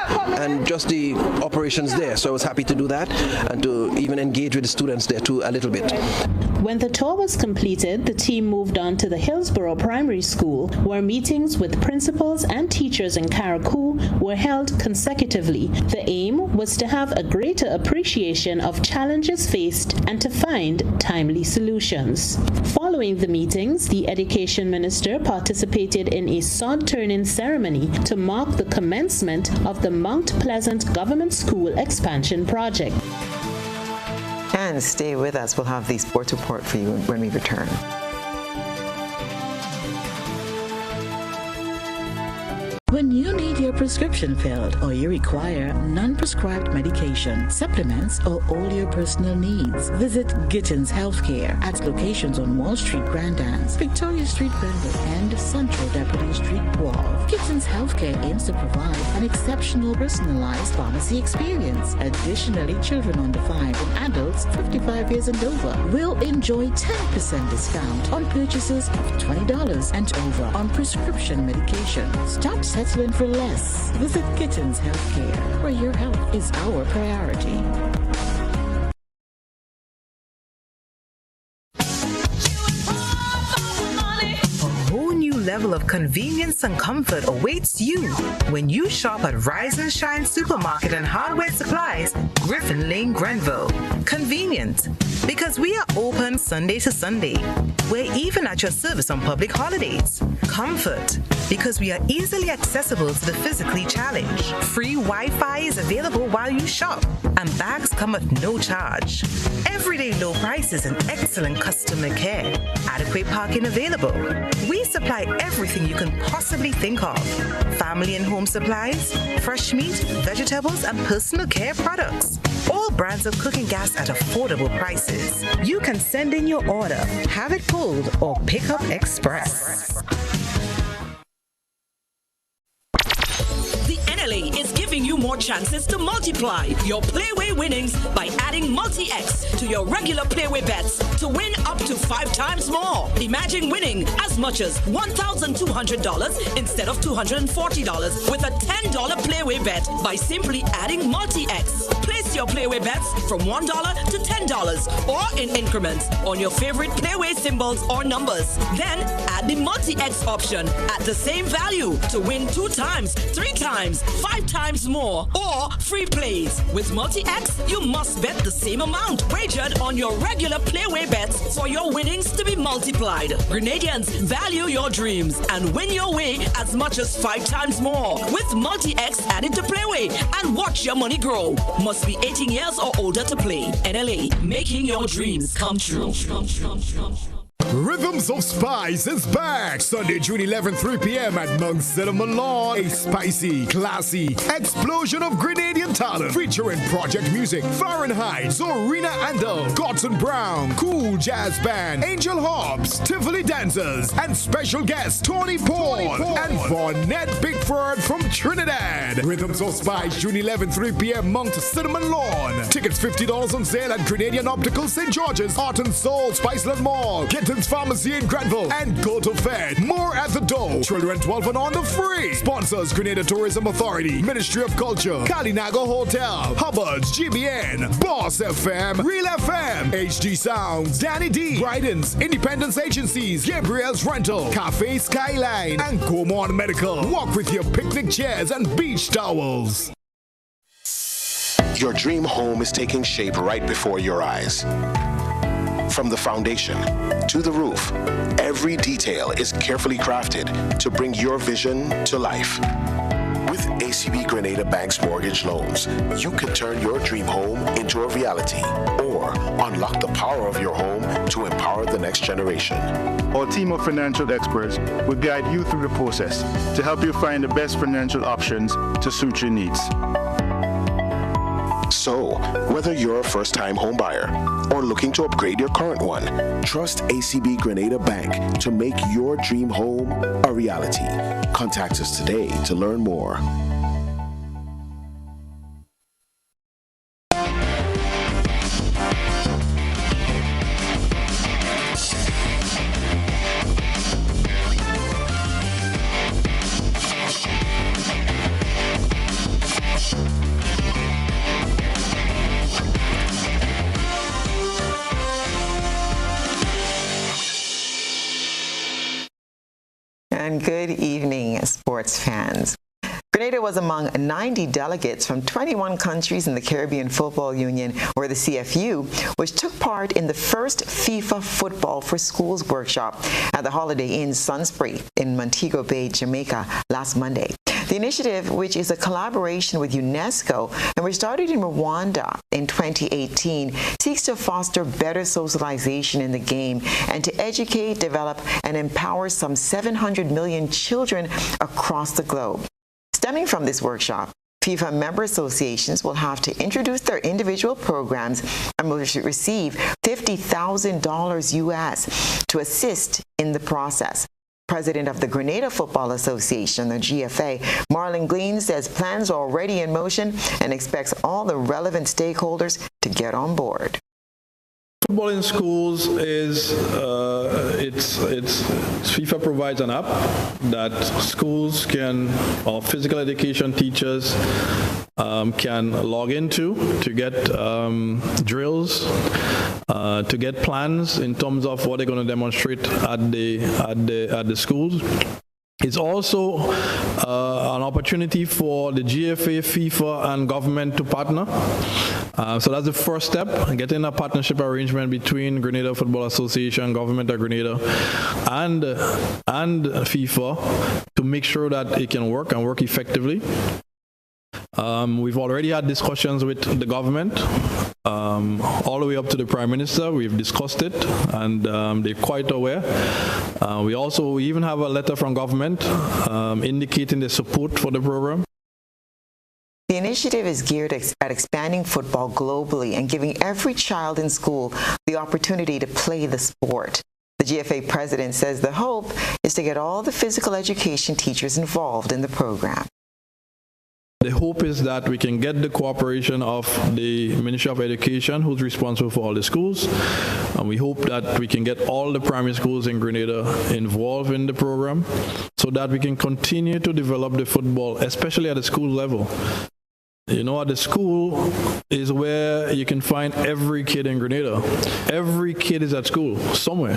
and just the operations there. So I was happy to do that and to even engage with the students there too a little bit. When the tour was completed, the team moved on to the Hillsborough Primary School, where meetings with principals and teachers in Carriacou were held consecutively. The aim was to have a greater appreciation of challenges faced and to find timely solutions. Following the meetings, the Education Minister participated in a sod-turning ceremony to mark the commencement of the Mount Pleasant Government School Expansion Project. And stay with us. We'll have the sports report for you when we return. When you need your prescription filled or you require non-prescribed medication, supplements, or all your personal needs, visit Gittins Healthcare at locations on Wall Street, Grand Anse, Victoria Street, Brentwood, and Central Deputy Street, Guelph. Gittins Healthcare aims to provide an exceptional personalized pharmacy experience. Additionally, children under 5 and adults 55 years and over will enjoy 10% discount on purchases of $20 and over on prescription medication. Stop settling for less. Visit Gittins Healthcare, where your health is our priority. Level of convenience and comfort awaits you when you shop at Rise and Shine Supermarket and Hardware Supplies, Griffin Lane, Grenville. Convenient, because we are open Sunday to Sunday. We're even at your service on public holidays. Comfort, because we are easily accessible to the physically challenged. Free Wi-Fi is available while you shop, and bags come at no charge. Everyday low prices and excellent customer care. Adequate parking available. We supply everything you can possibly think of. Family and home supplies, fresh meat, vegetables, and personal care products. All brands of cooking gas at affordable prices. You can send in your order, have it pulled, or pick up express. The NLA is giving you more chances to multiply your Playway winnings by adding multi-X to your regular Playway bets to win up to 5 times more. Imagine winning as much as $1,200 instead of $240 with a $10 Playway bet by simply adding multi-X. Place your Playway bets from $1 to $10 or in increments on your favorite Playway symbols or numbers. Then add the multi-X option at the same value to win 2 times, 3 times, 5 times more, or free plays. With multi-X, you must bet the same amount wagered on your regular Playway bets for your winnings to be multiplied. Grenadians, value your dreams and win your way as much as 5 times more with multi-X added to Playway and watch your money grow. Must be 18 years or older to play. NLA, making your dreams come true. Rhythms of Spice is back Sunday, June 11, 3 p.m. at Mount Cinnamon Lawn. A spicy, classy explosion of Grenadian talent featuring Project Music, Fahrenheit, Zorina Andel, Godson Brown, Cool Jazz Band, Angel Hobbs, Tivoli Dancers, and special guest Tony Paul and Vonette Bickford from Trinidad. Rhythms of Spice, June 11, 3 p.m. Mount Cinnamon Lawn. Tickets $50 on sale at Grenadian Optical, St. George's, Art and Soul, Spiceland Mall, Gittins Pharmacy in Granville, and Go to Fed. More at the door. Children 12 and on the free. Sponsors: Grenada Tourism Authority, Ministry of Culture, Kalinago Hotel, Hubbard's, GBN, Boss FM, Real FM, HD Sounds, Danny D, Bryden's, Independence Agencies, Gabriel's Rental, Cafe Skyline, and Comon Medical. Walk with your picnic chairs and beach towels. Your dream home is taking shape right before your eyes. From the foundation to the roof, every detail is carefully crafted to bring your vision to life. With ACB Grenada Bank's mortgage loans, you can turn your dream home into a reality or unlock the power of your home to empower the next generation. Our team of financial experts will guide you through the process to help you find the best financial options to suit your needs. So, whether you're a first-time home buyer or looking to upgrade your current one, trust ACB Grenada Bank to make your dream home a reality. Contact us today to learn more. And good evening, sports fans. Grenada was among 90 delegates from 21 countries in the Caribbean Football Union, or the CFU, which took part in the first FIFA Football for Schools workshop at the Holiday Inn Sunspray in Montego Bay, Jamaica, last Monday. The initiative, which is a collaboration with UNESCO and which started in Rwanda in 2018, seeks to foster better socialization in the game and to educate, develop, and empower some 700 million children across the globe. Stemming from this workshop, FIFA member associations will have to introduce their individual programs and will receive $50,000 US to assist in the process. President of the Grenada Football Association, the GFA, Marlon Glean, says plans are already in motion and expects all the relevant stakeholders to get on board. Football in schools is FIFA provides an app that schools can, or physical education teachers can log into to get drills, to get plans in terms of what they're going to demonstrate at the schools. It's also an opportunity for the GFA, FIFA, and government to partner. So that's the first step, getting a partnership arrangement between Grenada Football Association, Government of Grenada, and FIFA to make sure that it can work and work effectively. We've already had discussions with the government, all the way up to the Prime Minister. We've discussed it, and they're quite aware. We even have a letter from government indicating their support for the program. The initiative is geared at expanding football globally and giving every child in school the opportunity to play the sport. The GFA president says the hope is to get all the physical education teachers involved in the program. The hope is that we can get the cooperation of the Ministry of Education, who's responsible for all the schools, and we hope that we can get all the primary schools in Grenada involved in the program so that we can continue to develop the football, especially at the school level. You know, at the school is where you can find every kid in Grenada. Every kid is at school somewhere.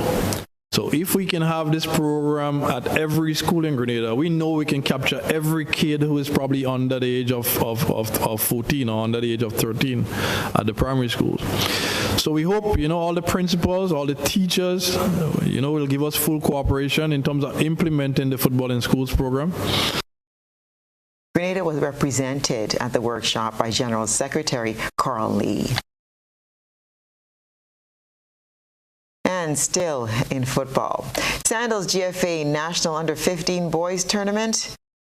So if we can have this program at every school in Grenada, we know we can capture every kid who is probably under the age of 14 or under the age of 13 at the primary schools. So we hope, all the principals, all the teachers, will give us full cooperation in terms of implementing the Football in Schools program. Grenada was represented at the workshop by General Secretary Carl Lee. And still in football, Sandals GFA National Under-15 Boys Tournament,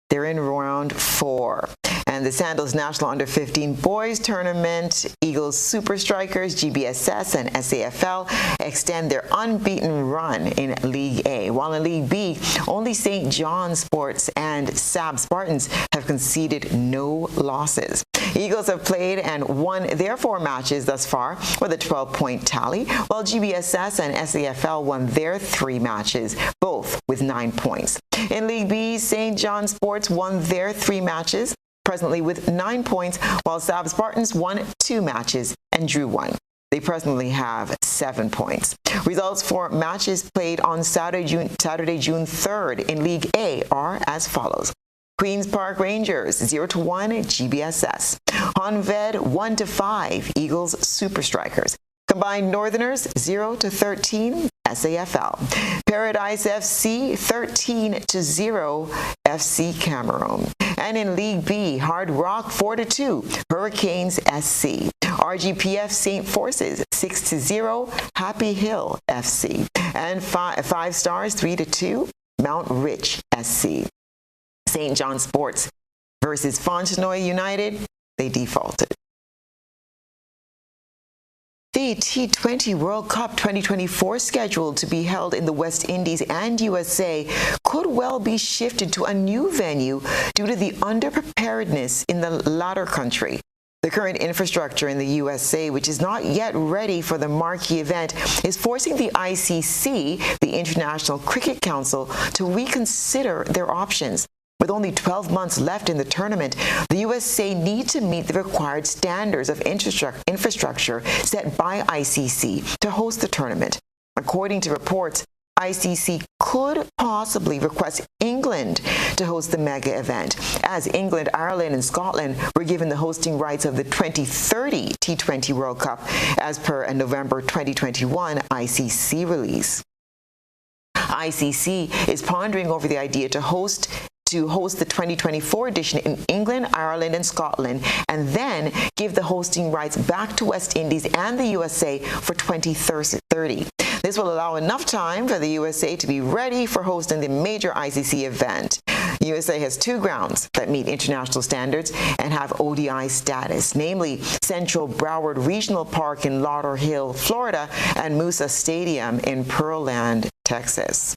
they're in round 4. And the Sandals National Under-15 Boys Tournament, Eagles Super Strikers, GBSS, and SAFL extend their unbeaten run in League A. While in League B, only St. John Sports and SAB Spartans have conceded no losses. Eagles have played and won their 4 matches thus far with a 12-point tally, while GBSS and SAFL won their 3 matches, both with 9 points. In League B, St. John Sports won their 3 matches, presently with 9 points, while SAB Spartans won 2 matches and drew 1. They presently have 7 points. Results for matches played on Saturday, June 3rd in League A are as follows. Queen's Park Rangers 0-1 GBSS. Honved 1-5 Eagles Super Strikers. Combined Northerners 0-13 SAFL. Paradise FC 13-0 FC Cameroon. And in League B, Hard Rock 4-2 Hurricanes SC. RGPF St. Forces 6-0 Happy Hill FC. And 5 Stars 3-2 Mount Rich SC. St. John Sports versus Fontenoy United, they defaulted. The T20 World Cup 2024 scheduled to be held in the West Indies and USA could well be shifted to a new venue due to the underpreparedness in the latter country. The current infrastructure in the USA, which is not yet ready for the marquee event, is forcing the ICC, the International Cricket Council, to reconsider their options. With only 12 months left in the tournament, the USA need to meet the required standards of infrastructure set by ICC to host the tournament. According to reports, ICC could possibly request England to host the mega event, as England, Ireland, and Scotland were given the hosting rights of the 2030 T20 World Cup, as per a November 2021 ICC release. ICC is pondering over the idea to host the 2024 edition in England, Ireland, and Scotland, and then give the hosting rights back to West Indies and the USA for 2030. This will allow enough time for the USA to be ready for hosting the major ICC event. USA has 2 grounds that meet international standards and have ODI status, namely Central Broward Regional Park in Lauderhill, Florida, and Musa Stadium in Pearland, Texas.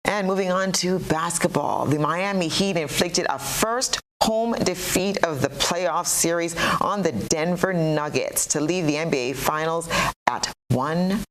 And moving on to basketball, the Miami Heat inflicted a first home defeat of the playoff series on the Denver Nuggets to leave the NBA Finals at 1-1.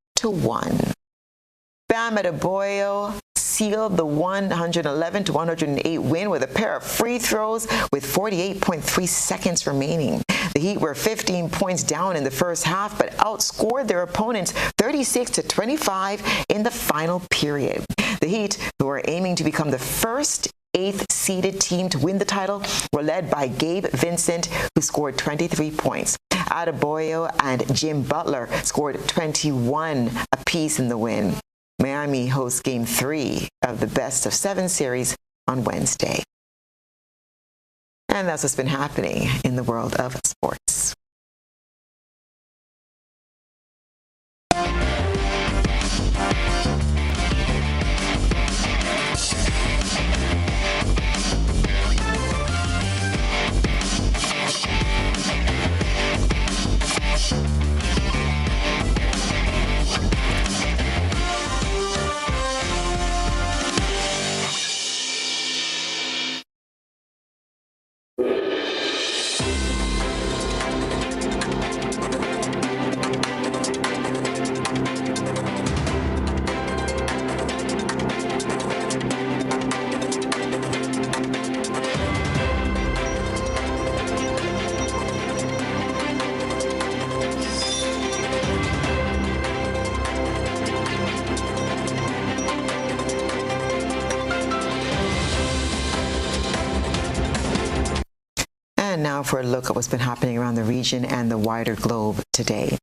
Bam Adebayo sealed the 111-108 win with a pair of free throws with 48.3 seconds remaining. The Heat were 15 points down in the first half, but outscored their opponents 36-25 in the final period. The Heat, who are aiming to become the first 8th-seeded team to win the title, were led by Gabe Vincent, who scored 23 points. Adebayo and Jim Butler scored 21 apiece in the win. Miami hosts Game 3 of the best-of-7 series on Wednesday. And that's what's been happening in the world of sports. And now for a look at what's been happening around the region and the wider globe today.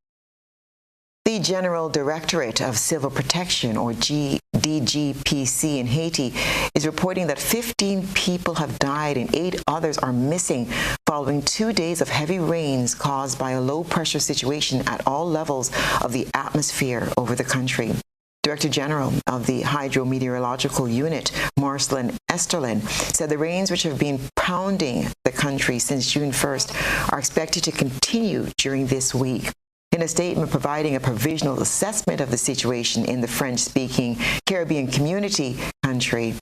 The General Directorate of Civil Protection, or DGPC in Haiti, is reporting that 15 people have died and 8 others are missing following 2 days of heavy rains caused by a low-pressure situation at all levels of the atmosphere over the country. Director General of the Hydrometeorological Unit, Marcelin Esterlin, said the rains which have been pounding the country since June 1st are expected to continue during this week. In a statement providing a provisional assessment of the situation in the French-speaking Caribbean community country,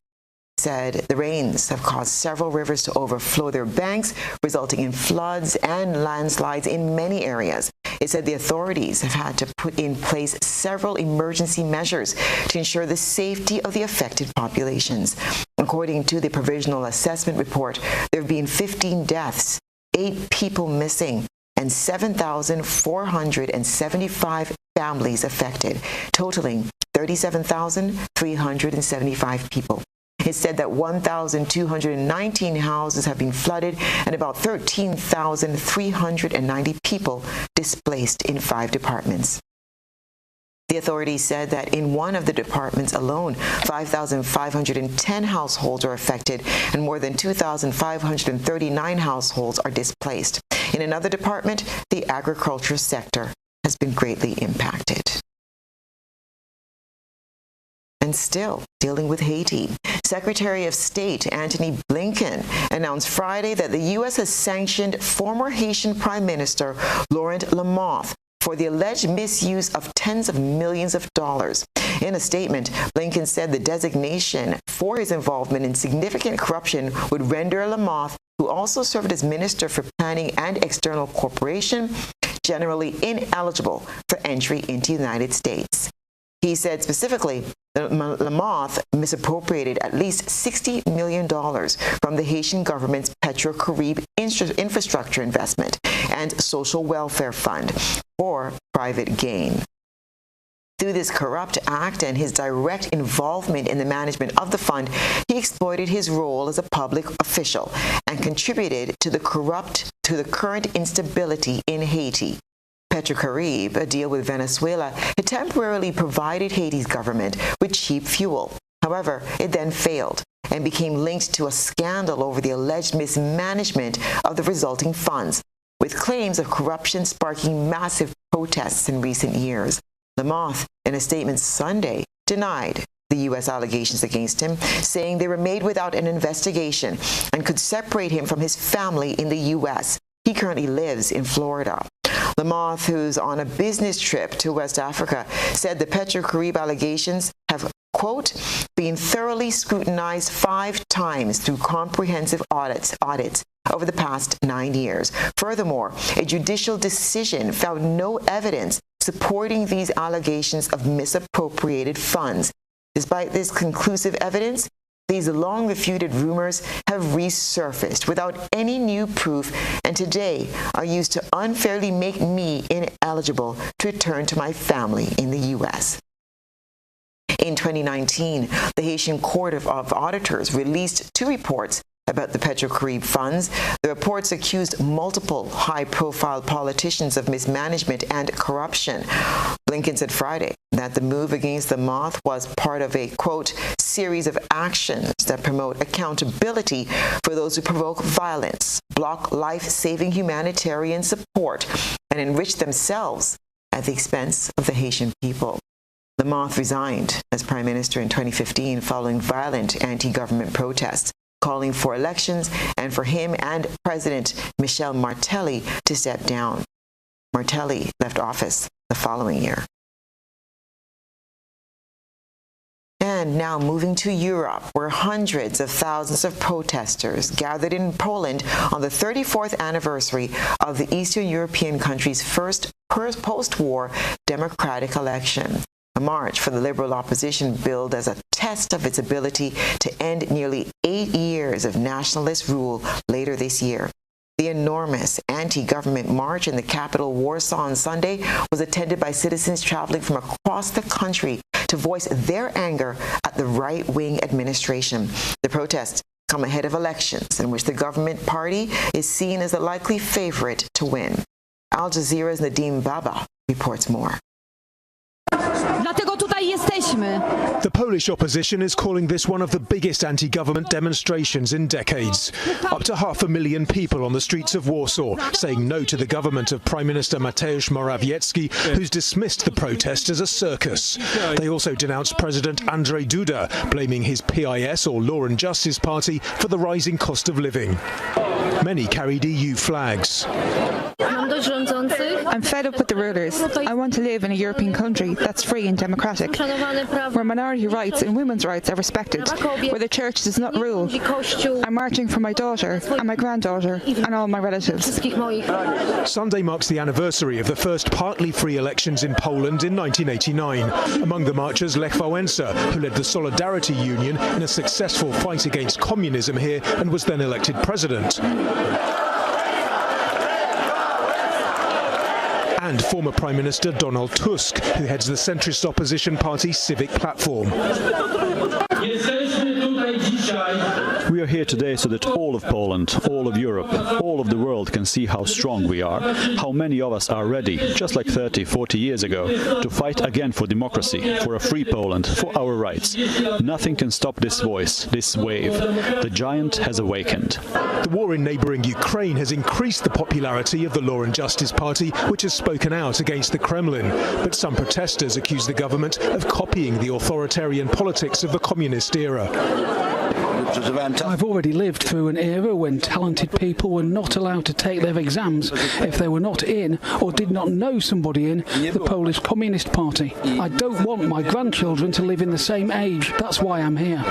said the rains have caused several rivers to overflow their banks, resulting in floods and landslides in many areas. It said the authorities have had to put in place several emergency measures to ensure the safety of the affected populations. According to the provisional assessment report, there have been 15 deaths, 8 people missing, and 7,475 families affected, totaling 37,375 people. It said that 1,219 houses have been flooded and about 13,390 people displaced in 5 departments. The authorities said that in one of the departments alone, 5,510 households are affected and more than 2,539 households are displaced. In another department, the agriculture sector has been greatly impacted. And still dealing with Haiti, Secretary of State Antony Blinken announced Friday that the U.S. has sanctioned former Haitian Prime Minister Laurent Lamothe for the alleged misuse of tens of millions of dollars. In a statement, Blinken said the designation for his involvement in significant corruption would render Lamothe, who also served as Minister for Planning and External Cooperation, generally ineligible for entry into the United States. He said specifically that Lamothe misappropriated at least $60 million from the Haitian government's Petro-Carib infrastructure investment and social welfare fund for private gain. Through this corrupt act and his direct involvement in the management of the fund, he exploited his role as a public official and contributed to the current instability in Haiti. Petro-Carib, a deal with Venezuela, had temporarily provided Haiti's government with cheap fuel. However, it then failed and became linked to a scandal over the alleged mismanagement of the resulting funds, with claims of corruption sparking massive protests in recent years. Lamothe, in a statement Sunday, denied the U.S. allegations against him, saying they were made without an investigation and could separate him from his family in the U.S. He currently lives in Florida. Lamothe, who's on a business trip to West Africa, said the Petro-Carib allegations have, quote, been thoroughly scrutinized 5 times through comprehensive audits over the past 9 years. Furthermore, a judicial decision found no evidence supporting these allegations of misappropriated funds. Despite this conclusive evidence, These long-refuted rumors have resurfaced without any new proof and today are used to unfairly make me ineligible to return to my family in the U.S. In 2019, the Haitian Court of Auditors released 2 reports about the Petrocaribe funds. The reports accused multiple high-profile politicians of mismanagement and corruption. Blinken said Friday that the move against the moth was part of a, quote, series of actions that promote accountability for those who provoke violence, block life-saving humanitarian support, and enrich themselves at the expense of the Haitian people. The moth resigned as prime minister in 2015 following violent anti-government protests, calling for elections and for him and President Michel Martelly to step down. Martelly left office the following year. And now moving to Europe, where hundreds of thousands of protesters gathered in Poland on the 34th anniversary of the Eastern European country's first post-war democratic election. A march for the Liberal opposition billed as a test of its ability to end nearly 8 years of nationalist rule later this year. The enormous anti-government march in the capital Warsaw on Sunday was attended by citizens traveling from across the country to voice their anger at the right-wing administration. The protests come ahead of elections in which the government party is seen as the likely favorite to win. Al Jazeera's Nadim Baba reports more. The Polish opposition is calling this one of the biggest anti-government demonstrations in decades. Up to 500,000 people on the streets of Warsaw saying no to the government of Prime Minister Mateusz Morawiecki, who's dismissed the protest as a circus. They also denounced President Andrzej Duda, blaming his PiS or Law and Justice Party for the rising cost of living. Many carried EU flags. I'm fed up with the rulers. I want to live in a European country that's free and democratic, where minority rights and women's rights are respected, where the church does not rule. I'm marching for my daughter and my granddaughter and all my relatives. Sunday marks the anniversary of the first partly free elections in Poland in 1989. Among the marchers, Lech Wałęsa, who led the Solidarity Union in a successful fight against communism here and was then elected president. And former Prime Minister Donald Tusk, who heads the centrist opposition party Civic Platform. We are here today so that all of Poland, all of Europe, all of the world can see how strong we are, how many of us are ready, just like 30, 40 years ago, to fight again for democracy, for a free Poland, for our rights. Nothing can stop this voice, this wave. The giant has awakened. The war in neighbouring Ukraine has increased the popularity of the Law and Justice Party, which has spoken out against the Kremlin. But some protesters accuse the government of copying the authoritarian politics of the communist era. I've already lived through an era when talented people were not allowed to take their exams if they were not in or did not know somebody in the Polish Communist Party. I don't want my grandchildren to live in the same age. That's why I'm here.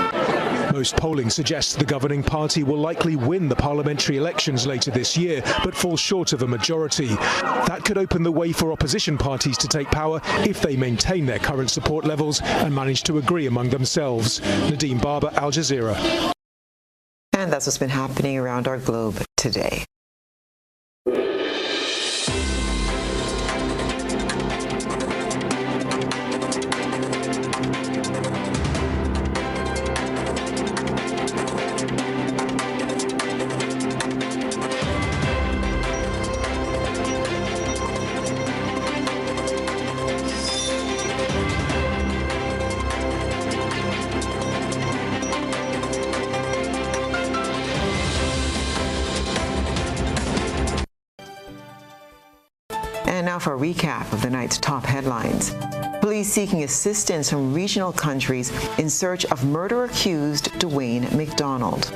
Most polling suggests the governing party will likely win the parliamentary elections later this year, but fall short of a majority. That could open the way for opposition parties to take power if they maintain their current support levels and manage to agree among themselves. Nadim Baba, Al Jazeera. And that's what's been happening around our globe today. And now for a recap of the night's top headlines. Police seeking assistance from regional countries in search of murder-accused Dwayne McDonald.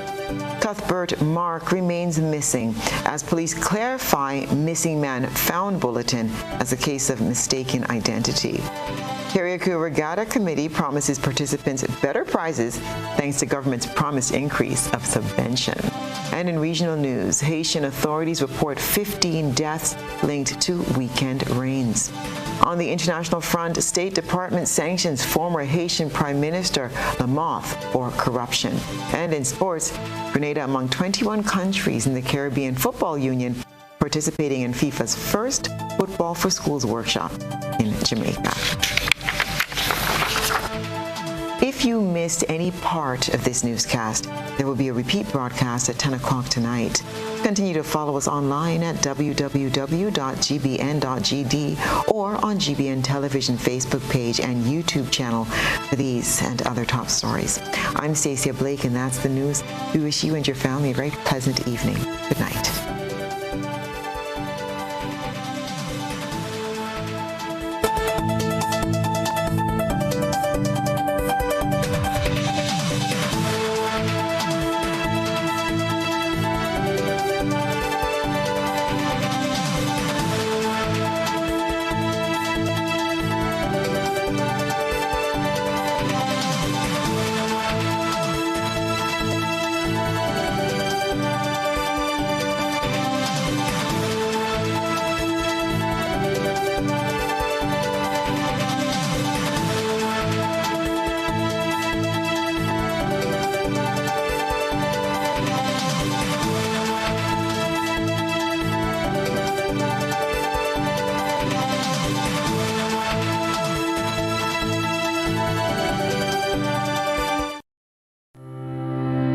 Cuthbert Mark remains missing as police clarify missing man found bulletin as a case of mistaken identity. Kiriakou Regatta Committee promises participants better prizes thanks to government's promised increase of subvention. And in regional news, Haitian authorities report 15 deaths linked to weekend rains. On the international front, State Department sanctions former Haitian Prime Minister Lamoth for corruption. And in sports, Grenada among 21 countries in the Caribbean Football Union participating in FIFA's first Football for Schools workshop in Jamaica. If you missed any part of this newscast, there will be a repeat broadcast at 10 o'clock tonight. Continue to follow us online at www.gbn.gd or on GBN Television Facebook page and YouTube channel for these and other top stories. I'm Stasia Blake, and that's the news. We wish you and your family a very pleasant evening. Good night.